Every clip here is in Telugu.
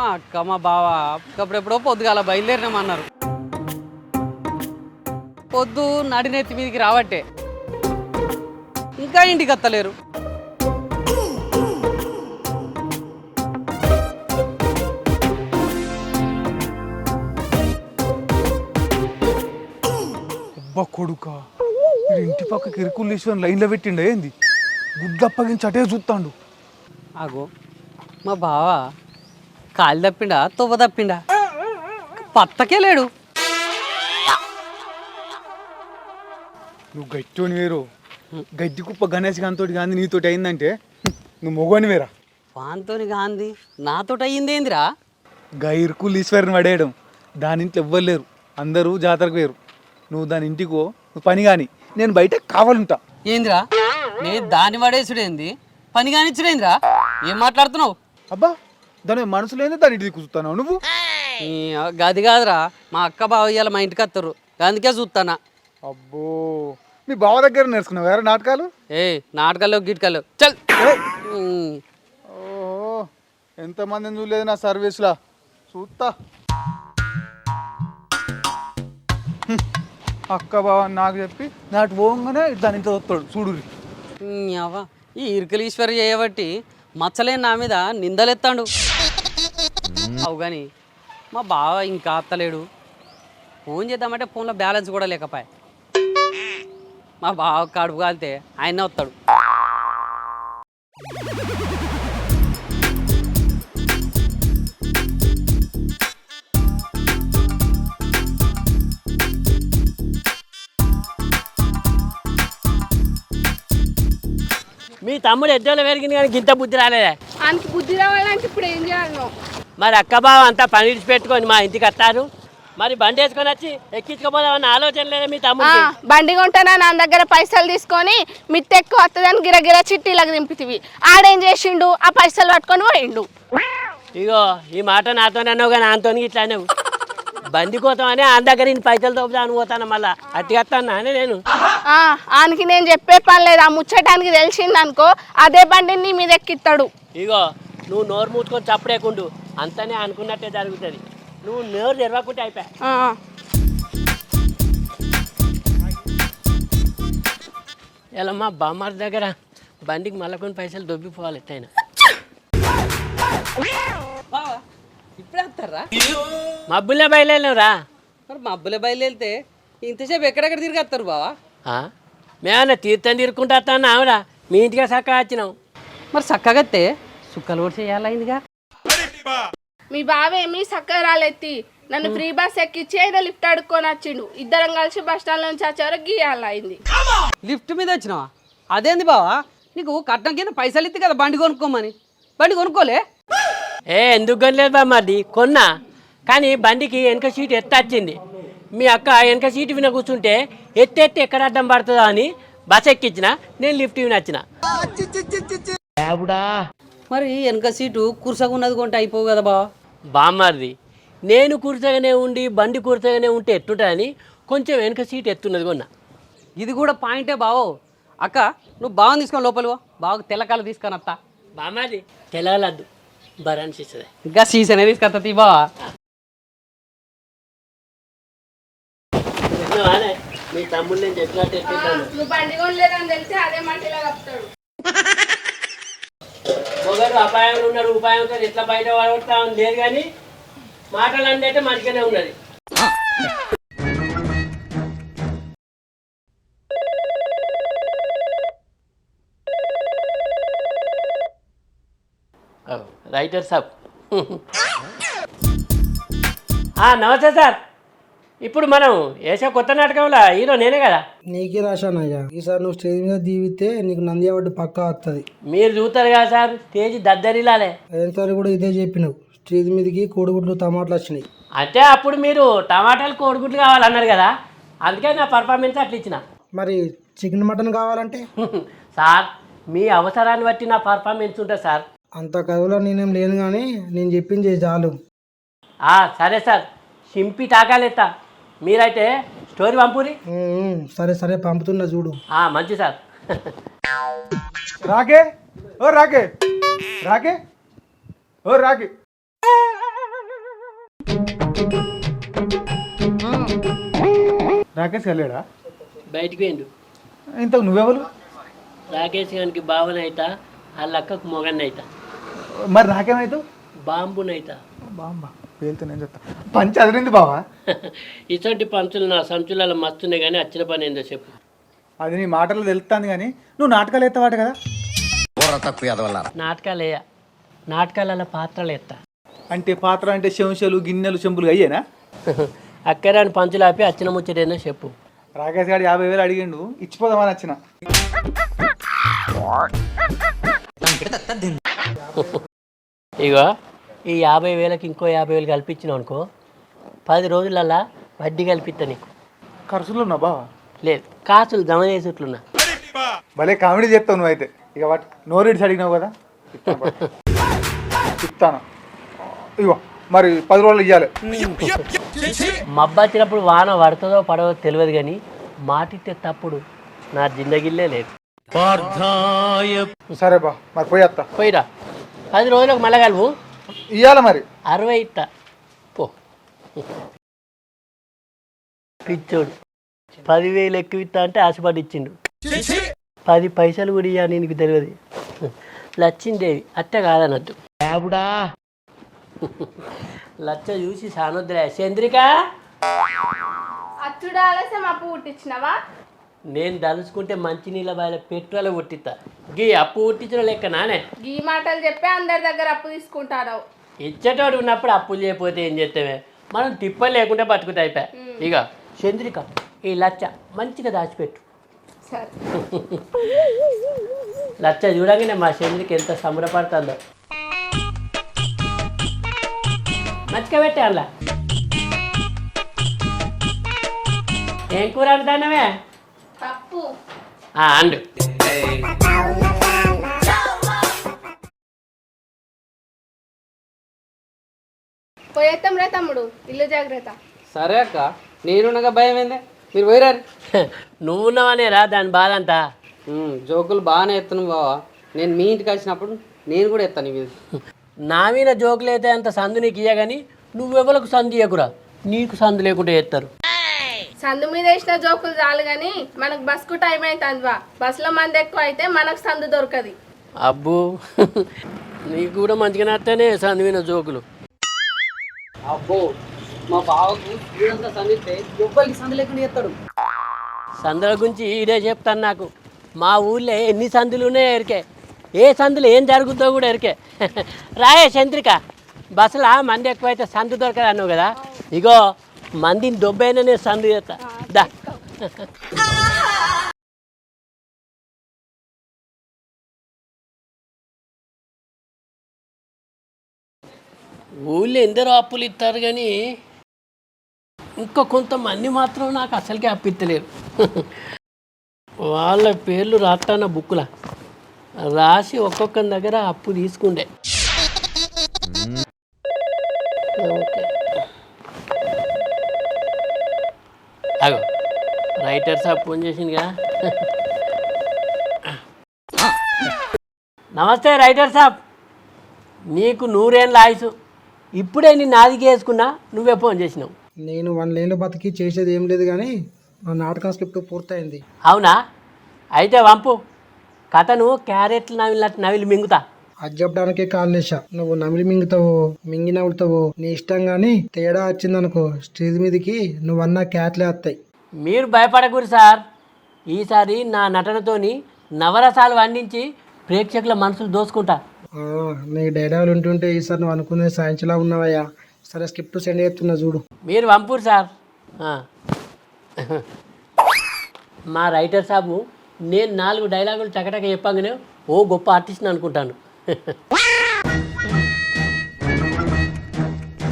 మా అక్క మా బావ ఎప్పుడెప్పుడో పొద్దుగాల బయలుదేరినామన్నారు. పొద్దు నడినెత్తి మీదకి రావట్టే ఇంకా ఇంటికి వస్తలేరు. అబ్బా కొడుక ఇంటి పక్కకి ఇరుకులు లైన్లో పెట్టిండే ఏంది గుడ్లు అప్పగించి అటే చూస్తాడు. ఆగో మా బావ కాలు తప్పిండా తొవ్వ తప్పిండా పత్తకే లేడు. నువ్వు గట్టిని వేరు గడ్డి కుప్ప గణేష్ గాంతోటి గాంధీ నీతోటి అయిందంటే నువ్వు మొగని వేరా. వాంతోని గాంధీ నాతోటి అయ్యిందేందిరా? గా ఇరుకులు ఈశ్వరిని పడేయడం దాని ఇంట్లో ఎవ్వరు అందరూ జాతరకు వేరు. నువ్వు దాని ఇంటికో నువ్వు పని కానీ నేను బయట కావాలంటా. ఏందిరా నేను దాన్ని పడేసుడేంది పని కానిచ్చుడేందిరా? ఏం మాట్లాడుతున్నావు? అబ్బా దాని మనసులో దాని ఇంటికి కూర్చున్నావు నువ్వు. గది కాదురా మా అక్క బావ ఇవాళ మా ఇంటికి వస్తారు అందుకే చూస్తానా. అబ్బో మీ బావ దగ్గర నేర్చుకున్నావు వేరే నాటకాలు? నాటకాలు గిటకాలు చల్. ఓహో ఎంతమందిని చూడలేదు నా సర్వీస్లా చూస్తా. అక్క బావ నాకు చెప్పి నాటు పోగానే దాని ఇంత వస్తాడు చూడు. ఈ ఇరుకలీశ్వరి చేయబట్టి మచ్చలేని నా మీద నిందలెత్తాడు. అవు కానీ మా బావ ఇంకా అత్తలేడు. ఫోన్ చేద్దామంటే ఫోన్లో బ్యాలెన్స్ కూడా లేకపోయా. మా బావ కడుపు కాలితే ఆయన వస్తాడు. మీ తమ్ముడు ఎద్దోలో పెరిగింది కానీ ఇంత బుద్ధి రాలేదా? ఆయనకి బుద్ధి రావాలంటే ఇప్పుడు ఏం చేయాలి? మరి అక్క బావ అంతా పని విడిచి పెట్టుకొని మా ఇంటికి వస్తారు. మరి బండి వేసుకొని వచ్చి ఎక్కించుకోపోదామన్న ఆలోచన లేదా మీ తమ్ముడు? బండి కొంటానా నా దగ్గర పైసలు తీసుకొని మిత్తి ఎక్కువ వస్తుందని గిరగిర చిట్టీలకు దింపితివి. ఆడేం చేసిండు? ఆ పైసలు పట్టుకొని పోయిండు. ఇగో ఈ మాట నాతో అన్నావు కానీ నాతో ఇట్లా అనేవు. బండి కోసం అని ఆయన దగ్గర నేను పైసలు తోపుదాని పోతాను మళ్ళా అట్టి వస్తాను అని నేను. ఆయనకి నేను చెప్పే పని లేదు. ఆ ముచ్చటానికి తెలిసింది అనుకో అదే బండిని నీ మీద ఎక్కిస్తాడు. ఇగో నువ్వు నోరు మూసుకొని చప్పుడేకుండు అంతనే అనుకున్నట్టే జరుగుతుంది. నువ్వు నోరు తెరవకుంటే అయిపోయా. ఇలా మా బామ్మారి దగ్గర బండికి మళ్ళీ కొన్ని పైసలు దొబ్బిపోవాలి ఎత్తైనా. ఇప్పుడే వస్తారా? మబ్బులే బయలుదేరినవురా? మరి మబ్బులే బయలుదేరితే ఇంతసేపు ఎక్కడెక్కడ తిరిగి వస్తారు బావా? మేమన్నా తీర్థం తిరుక్కుంటా వస్తాను ఆవిడ మీ ఇంటికి చక్కగా వచ్చినాం. మరి చక్కగత్తే సుక్కలు కూడా చేయాలైందిగా. మీ బావేమి సక్కరాలెత్తి నన్ను ఫ్రీ బస్ ఎక్కిచ్చి ఏదో లిఫ్ట్ అడుక్కొని వచ్చిండు. ఇద్దరం కలిసి బస్ స్టాండ్ నుంచి వచ్చే వరకు గీయాలైంది. లిఫ్ట్ మీద వచ్చినావా? అదేంది బావా నీకు కట్నం కింద పైసలు ఇస్తే కదా బండి కొనుక్కోమని. బండి కొనుక్కోలే? ఎందుకు కొనలేదు బామ్మది కొన్నా కానీ బండికి వెనక సీటు వచ్చింది. మీ అక్క వెనక సీటు విన కూర్చుంటే ఎత్తి ఎక్కడ అడ్డం పడుతుందా అని బస్ ఎక్కించిన నేను లిఫ్ట్ వినొచ్చిన. మరి వెనక సీటు కుర్సగా ఉన్నది కొంటే అయిపోవు కదా బావా? బామ్మది నేను కూర్చగానే ఉండి బండి కూర్చగానే ఉంటే ఎట్టుంటుందని కొంచెం వెనక సీటు ఎత్తున్నది కొన్నా. ఇది కూడా పాయింటే బావో. అక్క నువ్వు బావని తీసుకొని లోపలివో బావకు తెల్లకాలు తీసుకొని వస్తా. బామ్మది తెలవలద్దు బరాన్సిస్తుంది ఇంకా సీసనే తీసుకొస్తా బావా. మీ తమ్ముడు నేను చెప్పినట్టు నువ్వు బండి కొనలేదని తెలిసి అదే మంటిలా కప్తాడు. ఒకరు అపాయంలో ఉన్నారు ఉపాయంతో ఎట్లా బయట పడగొడతా లేదు కానీ మాటలు అంటే మంచిగానే ఉన్నది. రైటర్ సాబ్ నమస్తే సార్. ఇప్పుడు మనం వేసే కొత్త నాటకంలో హీరో నేనే కదా? నీకే రాశానయ్యా. ఈసారి నువ్వు స్టేజ్ మీద దీవితే నీకు నంది అవార్డు పక్కా వస్తుంది. మీరు చూస్తారు కదా సార్ స్టేజ్ దద్దరిలాలే. అయినసారి కూడా ఇదే చెప్పినావు. స్టేజ్ మీదకి కోడిగుడ్లు టమాటాలు వచ్చినాయి. అంటే అప్పుడు మీరు టమాటాలు కోడిగుడ్లు కావాలన్నారు కదా అందుకే నా పర్ఫార్మెన్స్ అట్లా ఇచ్చిన. మరి చికెన్ మటన్ కావాలంటే? సార్ మీ అవసరాన్ని బట్టి నా పర్ఫార్మెన్స్ ఉంటుంది సార్. అంత కథలో నేనేం లేను కానీ నేను చెప్పింది చాలు. సరే సార్ చింపి తాకాలేస్తా. మీరైతే స్టోరీ పంపురి. సరే సరే పంపుతున్నా చూడు. మంచి సార్. రాకే ఓ రాకే రాకే ఓ రాకే రాకేష్ వెళ్ళాడా? బయటికి పోయిండు. ఇంతకు నువ్వెవరు? రాకేష్ గారికి భావనైతా వాళ్ళ అక్కకు మొగన్నైతా మరి నాకేమైతావు? బాంబునైతా. బామ్మ పేలుతో నేను చెప్తా. పంచి అదిరింది బావా. ఇటువంటి పంచులు నా సంచులలో మస్తున్నాయి కానీ వచ్చిన పని ఏందో చెప్పు. అది నీ మాటలు తెలుస్తాను కానీ నువ్వు నాటకాలు ఎత్తవాట కదా. నాటకాలు నాటకాలలో పాత్రలు ఎత్తా. అంటే పాత్ర అంటే చెంచాలు గిన్నెలు చెంబులు అయ్యేనా? అక్కరాని పంచులు ఆపి వచ్చిన ముచ్చటేందో చెప్పు. రాకేష్ గారు 50,000 అడిగిండు, ఇచ్చిపోదామని వచ్చిన. ఇగో ఈ 50,000కి ఇంకో 50,000 కల్పించినావు అనుకో 10 రోజులల్లా వడ్డీ కల్పిస్తా నీకు. ఖర్చులు ఉన్నా బావా? లేదు కాసులు జమ చేసేట్లున్నా. భలే కామెడీ చెప్తావు నువ్వు అయితే. ఇక వాటి నోరేడ్స్ అడిగినావు కదా, చెప్తాను. ఇగో మరి 10 రోజులు ఇవ్వాలి. మబ్బు వచ్చినప్పుడు వాన పడుతుందో పడవో తెలియదు కానీ మాటితే తప్పుడు నా జిందగిల్లే లేదు. సరే బా, మరి పోయేస్తా. పోయిరా 10 రోజులకు మళ్ళా కలుపు. ఇవ్వాలి మరి 60 ఇస్తా పో. పిచ్చోడు 10,000 ఎక్కువ ఇస్తా అంటే ఆశపడి ఇచ్చిండు. 10 పైసలు కూడా ఇయ్యా నీకు తెలియదు. లచ్చిందేవి అట్ట కాదన్నట్టు. దేవుడా లచ్చ చూసి సానొద్దులే. చంద్రిక అచ్చుడు ఆలస్యం అప్పు పుట్టించినవా? నేను దలుచుకుంటే మంచినీళ్ళ బాయిల పెట్రోల్ పుట్టిస్తా. గీ అప్పు పుట్టించిన లెక్క నానే. ఈ మాటలు చెప్పి అందరి దగ్గర అప్పు తీసుకుంటారు. ఇచ్చేటోడు ఉన్నప్పుడు అప్పులు చేయకపోతే ఏం చేస్తామే, మనం తిప్పలు లేకుండా బతుకుతా అయిపోయా. ఇక చంద్రిక ఈ లచ్చ మంచిగా దాచిపెట్టు. సరే. లచ్చ చూడగానే మా చంద్రిక ఎంత సంబరపడుతుందో. మంచిగా పెట్టే అలా. ఏం కూర అంటానవే? పప్పు. అండు పోయేత్తాం రే తమ్ముడు, ఇల్లు జాగ్రత్త. సరే అక్క, నేనున్నగా భయం ఏందే, మీరు పోయిరారు. నువ్వున్నావనేరా దాని బాధ అంతా. జోకులు బాగానే ఎత్తాను బావా. నేను మీ ఇంటికి వచ్చినప్పుడు నేను కూడా ఎత్తాను ఇవి. నా మీద జోకులు అయితే అంత సందు నీకు ఇయ్య కానీ నువ్వెవరికి సందు ఇయ్యకురా. నీకు సందు లేకుండా చేస్తారు. సందు మీద వేసిన జోకులు చాలు కానీ మనకు బస్కు టైం అవుతుందివా. బస్సులో మంది ఎక్కువ అయితే మనకు సందు దొరకది. అబ్బో నీకు కూడా మంచిగా నత్తనే సందు మీద జోకులు. అబ్బో మా బావకు వీడంతా సందిస్తే ఎవ్వరికి సందు లేకుండా ఎత్తాడు. సందుల గురించి ఇదే చెప్తాను నాకు. మా ఊళ్ళో ఎన్ని సందులు ఉన్నాయో ఎరికే, ఏ సందులో ఏం జరుగుతుందో కూడా ఎరికే. రాయే చంద్రిక, బస్సులో మంది ఎక్కువైతే సందు దొరకదు అన్నావు కదా. ఇగో మందిని దొబ్బైనా నేను సందు చేస్తా దా. ఊళ్ళో ఎందరో అప్పులు ఇస్తారు కానీ ఇంకా కొంతమంది మాత్రం నాకు అసలుకే అప్పిత్తలేరు. వాళ్ళ పేర్లు రాస్తాన బుక్కులా రాసి ఒక్కొక్కరి దగ్గర అప్పు తీసుకుండే. ఓకే అగో రైటర్ సాబ్ ఫోన్ చేసిందిగా. నమస్తే రైటర్ సాబ్, నీకు 100 ఏళ్ళ ఆయుసు. ఇప్పుడే నేను నాదికి వేసుకున్నా, నువ్వే ఫోన్ చేసినావు. నేను 1 ఏళ్ళు బతికి చేసేది ఏం లేదు కానీ నా నాటకం స్క్రిప్ట్ పూర్తయింది. అవునా? అయితే వంపు కథను క్యారెట్లు నవిలి మింగుతా. అది చెప్పడానికే కాల్ చేశా. నువ్వు నమిలి మింగుతావో మింగి నవ్వుతావో నీ ఇష్టం కానీ తేడా వచ్చిందనుకో స్టేజ్ మీదకి నువ్వన్నా క్యాట్లే వస్తాయి. మీరు భయపడకూరు సార్. ఈసారి నా నటనతోని నవరసాలు వండించి ప్రేక్షకుల మనసులు దోసుకుంటా. నీ డైలాగులు ఉంటుంటే ఈసారి నువ్వు అనుకునే సాయంత్రంలా ఉన్నావయ్యా. సరే స్క్రిప్ట్ సెండ్ చేస్తున్నా చూడు. మీరు వంపూరు సార్. మా రైటర్ సాబు నేను 4 డైలాగులు చకటక చెప్పగానే ఓ గొప్ప ఆర్టిస్ట్ని అనుకుంటాను.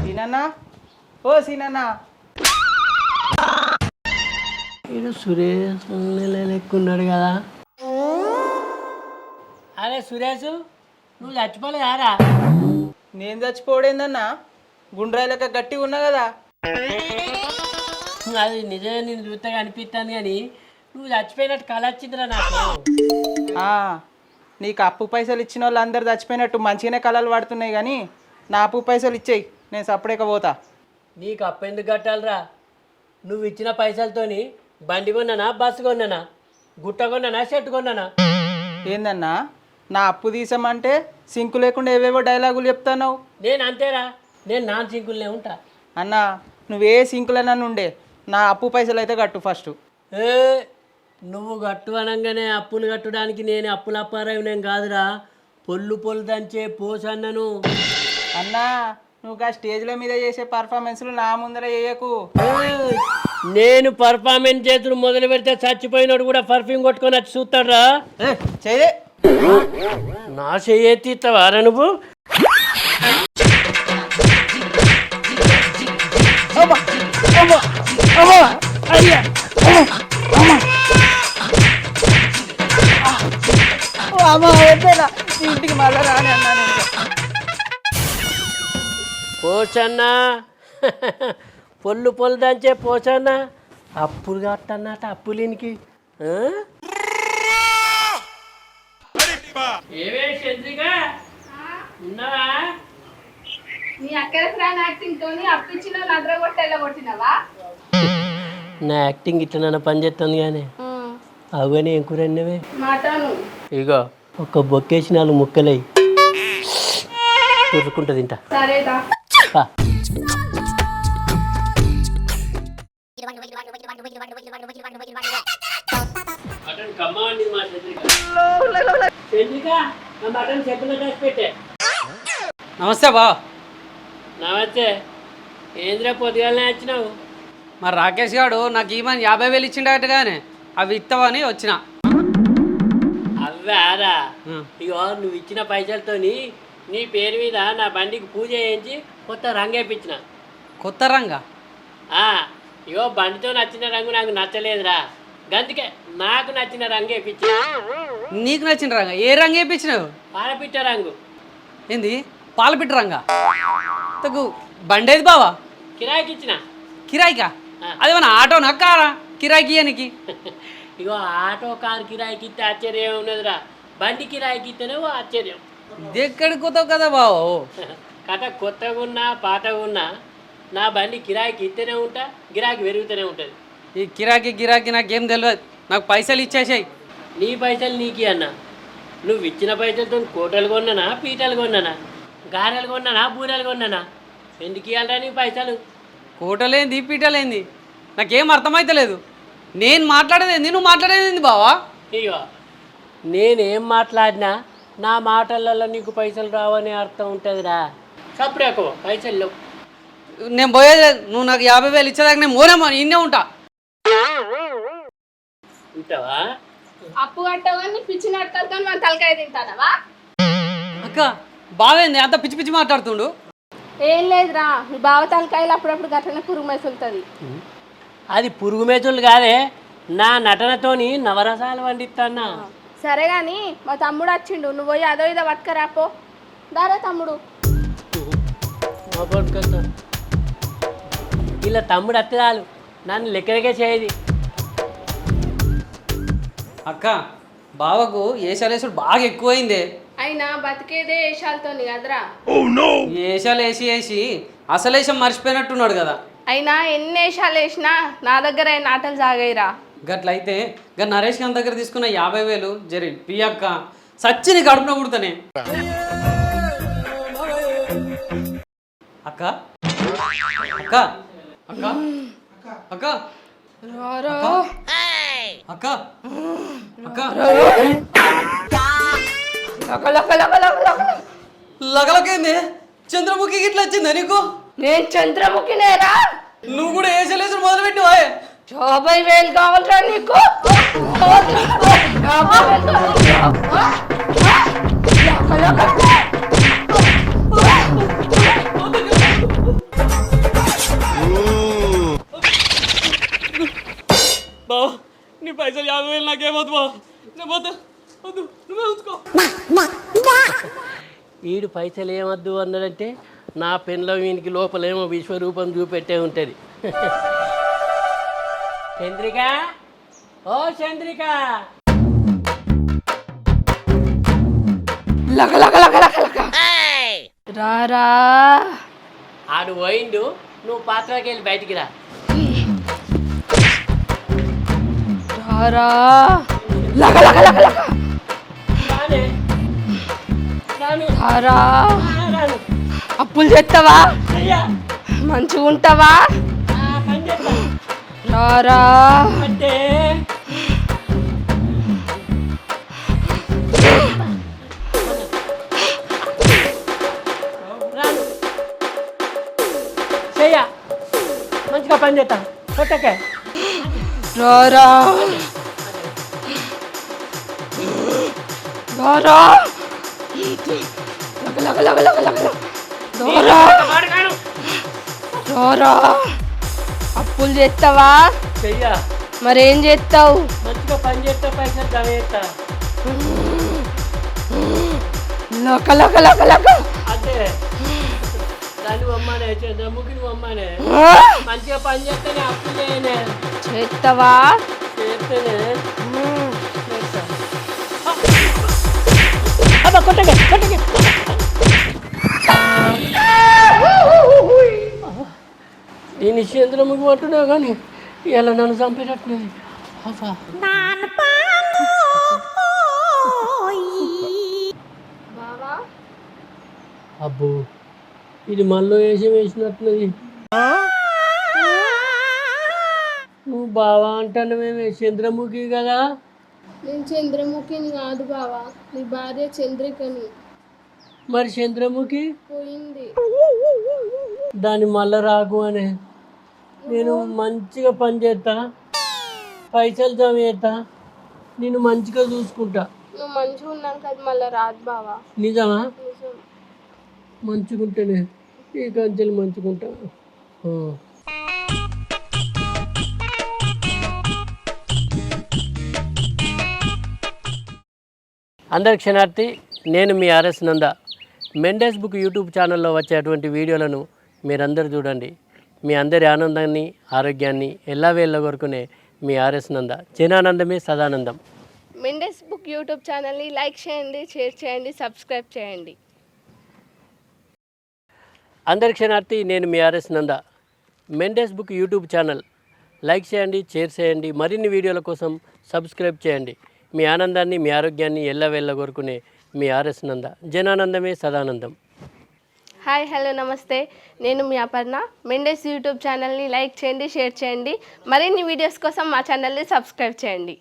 సీనన్నా, ఓ సీనన్నా. ఈడు సురేష్ లెక్కున్నాడు కదా. అరే సురేష్, నువ్వు చచ్చిపోలేదారా? నేను చచ్చిపోవడేందన్నా, గుండ్రాయిలక గట్టిగా ఉన్నా కదా. అది నిజమే, నేను చూస్తే అనిపిస్తాను కానీ నువ్వు చచ్చిపోయినట్టు కళ వచ్చిందిరా నాకు. నీకు అప్పు పైసలు ఇచ్చిన వాళ్ళు అందరు చచ్చిపోయినట్టు మంచిగానే కళలు పడుతున్నాయి కానీ నా అప్పు పైసలు ఇచ్చేయి, నేను సపరేట్గా పోతా. నీకు అప్పు ఎందుకు కట్టాలిరా? నువ్వు ఇచ్చిన పైసలతోని బండి కొన్నానా బస్సు కొన్నానా గుట్ట కొన్నానా షర్ట్ కొన్నానా ఏందన్నా నా అప్పు తీసామంటే సింకు లేకుండా ఏవేవో డైలాగులు చెప్తాను. నేను అంతేరా, నేను నాన్ సింకుల్నే ఉంటా. అన్న నువ్వే సింకులైనా ఉండే నా అప్పు పైసలు అయితే కట్టు ఫస్ట్. ఏ నువ్వు గట్టు అనగానే అప్పులు కట్టడానికి నేను అప్పులప్పారావు నేను కాదురా, పొల్లు పొల్లు దంచే పోసన్నను. అన్నా నువ్వు ఆ స్టేజ్ల మీద చేసే పర్ఫార్మెన్స్లు నా ముందర చేయకు. ఏయ్, నేను పర్ఫార్మెన్స్ చేతులు మొదలు పెడితే చచ్చిపోయినోడు కూడా పర్ఫ్యూమ్ కొట్టుకొని వచ్చి చూస్తాడ్రా. చేయలే నా చెయ్యెత్తిస్తావారా నువ్వు? ఇంటికి మళ్ళా రాని అన్నా నేను. పోచన్నా పొల్లు పొల్లు దంచే పోచన్నా అప్పులు కట్టన్నట అప్పులీనికి. ఏవే చంద్రిక ఉన్నావా? నీ అక్కడ ఫ్రాన్ యాక్టింగ్ తోని అప్పించిన నద్ర కొట్టేలా కొట్టినవా? నా యాక్టింగ్ ఇట్లా నన్ను పని చేస్తుంది కానీ అవన్నీ ఏం కూర అన్నవే? మాటను ఇగో ఒక బొక్కేసి 4 ముక్కలై తురుకుంటుంది తింటా. సరేదా పా. నమస్తే బా. నమస్తే. ఏంద్రా పొద్దుగాలనే వచ్చినావు? మరి రాకేష్ గారు నాకు ఈమని 50,000 ఇచ్చిండటగానే అవి ఇస్తావని వచ్చిన. అవ్వారా? ఇగో నువ్వు ఇచ్చిన పైసలతోని నీ పేరు మీద నా బండికి పూజ చేయించి కొత్త రంగు వేయించిన. కొత్త రంగా? ఇగో బండితో నచ్చిన రంగు నాకు నచ్చలేదురా, గందుకే నాకు నచ్చిన రంగు వేయించిన. నీకు నచ్చిన రంగా? ఏ రంగు వేయించినావు? పాలపిట్ట రంగు. ఏంది పాలపిట్ట రంగా? తగు బండేది బావా? కిరాయికి ఇచ్చిన. కిరాయికా? అదేమన్నా ఆటోనా కారా కిరాయికి ఇయ్యనికి? ఇగో ఆటో కారు కిరాయికి ఇస్తే ఆశ్చర్యం ఉన్నదిరా, బండి కిరాయికి ఇస్తేనే ఆశ్చర్యం. ఇది ఎక్కడికి పోతావు కదా బావో? కథ కొత్తగా ఉన్నా పాతగా ఉన్నా నా బండి కిరాయికి ఇస్తేనే ఉంటా, గిరాకీ పెరుగుతూనే ఉంటుంది. ఈ గిరాకీ నాకేం తెలియదు. నాకు పైసలు ఇచ్చేసాయి. నీ పైసలు నీకి అన్న. నువ్వు ఇచ్చిన పైసలతో కోటలు కొన్నానా, పీటలు కొన్నానా, గారెలు కొన్నానా, బూరెలు కొన్నానా? ఎందుకు ఇవ్వాలరా నీ పైసలు? కోటలేంది పీటలేంది నాకేం అర్థమైతలేదు. నేను మాట్లాడేది నువ్వు మాట్లాడేది బావా? ఇగో నేనేం మాట్లాడినా నా మాటలలో నీకు పైసలు రావనే అర్థం ఉంటుందిరా. సపరేకో పైసలు లేవు. నేను పోయేది నువ్వు నాకు 50,000 ఇచ్చేదాకా నేను మోనేమో ఇన్నే ఉంటా. ఉంటావా? అప్పు కట్టవని పిచ్చి నడకలతో మన తలకాయ తింటానవా? అక్క బావేంది అంత పిచ్చి పిచ్చి మాట్లాడుతుండు? ఏం లేదురా, మీ బావ తలకాయలు అప్పుడప్పుడు గట్లనే పురుగు మెసులుతుంది. అది పురుగు మేతులు కాదే, నా నటనతోని నవరసాలు వండిస్తానా. సరే గాని మా తమ్ముడు వచ్చిండు, నువ్వు పోయి అదో ఇదో పట్టుకరాపో. దారా తమ్ముడు. ఇలా తమ్ముడు అత్తదాలు నన్ను లెక్కలకే చేయది. అక్క బావకు ఏషాలేసుడు బాగా ఎక్కువైందే. అయినా బతికేదే ఏషాలతోని కదరా. ఏషాలు వేసి అసలేషం మర్చిపోయినట్టున్నాడు కదా. అయినా ఎన్ని ఏషాలు వేసినా నా దగ్గర ఆటలు సాగాయిరా. గట్లయితే గా నరేష్ గారి దగ్గర తీసుకున్న 50,000 జరి పియక్క సచ్చిని కడుపున కుడతానే. అక్క అక్క అక్క అక్క అక్క అక్క లగలకేంది? చంద్రముఖి గిట్లా వచ్చిందా నీకు? నేను చంద్రముఖినేరా. నువ్వు కూడా ఏసలేసుడు మొదలు పెట్టివా? 50,000 కావాలరా నీకు? బావ నీ పైసలు 50,000 నాకేమవుతు బావ. నేను పోతా, వద్దు నువ్వే ఉంచుకో. వీడు పైసలు ఏమద్దు అన్నాడంటే నా పెన్లో వీనికి లోపలేమో విశ్వరూపం చూపెట్టే ఉంటుంది. చంద్రిక, ఓ చంద్రిక, రారా. ఆడు పోయిండు, నువ్వు పాత్రకి వెళ్ళి బయటికి రా. రారా లగ లగ లగ లగ రానే రాను రారా రాను అప్పులు చేస్తావా అయ్యా మంచిగా ఉంటావా పని చేస్తా రారా అంటే రాను చెయ్య మంచిగా పని చేస్తా కొట్టకే రారా రారా లగ లగ లగ లగ లగ రారా రారా అప్పులు చేస్తావా చెయ్య మరేం చేస్తావు మంచిగా పని చేస్తా పైసలు జమ చేస్తా లక లక లక లక అంటే దాన్ని అమ్మానే చంద్రముఖిని అమ్మానే మంచిగా పని చేస్తేనే అప్పు చేయనే చేస్తావా చేస్తేనే చేస్తా. అబ్బా కొట్టకే కొట్టకే నేను చంద్రముఖి అంటున్నావు కానీ ఇలా నన్ను చంపేటట్టున్నది అబ్బా బావా అబ్బో ఇది మళ్ళీ వేషం వేసినట్టున్నది నువ్వు బావా అంటాను మేము చంద్రముఖి కదా నేను చంద్రముఖిని కాదు బావా నీ భార్య చంద్రికని మరి చంద్రముఖి పోయింది దాన్ని మళ్ళా రాకు అని నేను మంచిగా పని చేస్తా పైసలు జమ చేస్తా నేను మంచిగా చూసుకుంటా నువ్వు మంచిగా ఉన్నాక అది మళ్ళీ రాదు బావా నిజమా నిజం మంచుకుంటేనే ఈ కంచెలు మంచుకుంటా ఆ. అందరి క్షణార్థి నేను మీ ఆర్ఎస్ నంద మెండెస్ బుక్ యూట్యూబ్ ఛానల్లో వచ్చేటువంటి వీడియోలను మీరందరూ చూడండి మీ అందరి ఆనందాన్ని ఆరోగ్యాన్ని ఎల్లవేళ్ళ కొరకునే మీ ఆర్ఎస్ నంద జనానందమే సదానందం మెండెస్ బుక్ యూట్యూబ్ ఛానల్ని లైక్ చేయండి షేర్ చేయండి సబ్స్క్రైబ్ చేయండి అందరి క్షణార్థి నేను మీ ఆర్ఎస్ నంద Mendes book YouTube channel like చేయండి షేర్ చేయండి మరిన్ని వీడియోల కోసం సబ్స్క్రైబ్ చేయండి మీ ఆనందాన్ని మీ ఆరోగ్యాన్ని ఎల్లవేళ్ళ కోరుకునే మీ ఆర్ఎస్ నంద జనానందమే సదానందం హాయ్ హలో నమస్తే నేను మీ అపర్ణ మెండెస్ యూట్యూబ్ ఛానల్ని లైక్ చేయండి షేర్ చేయండి మరిన్ని వీడియోస్ కోసం మా ఛానల్ని సబ్స్క్రైబ్ చేయండి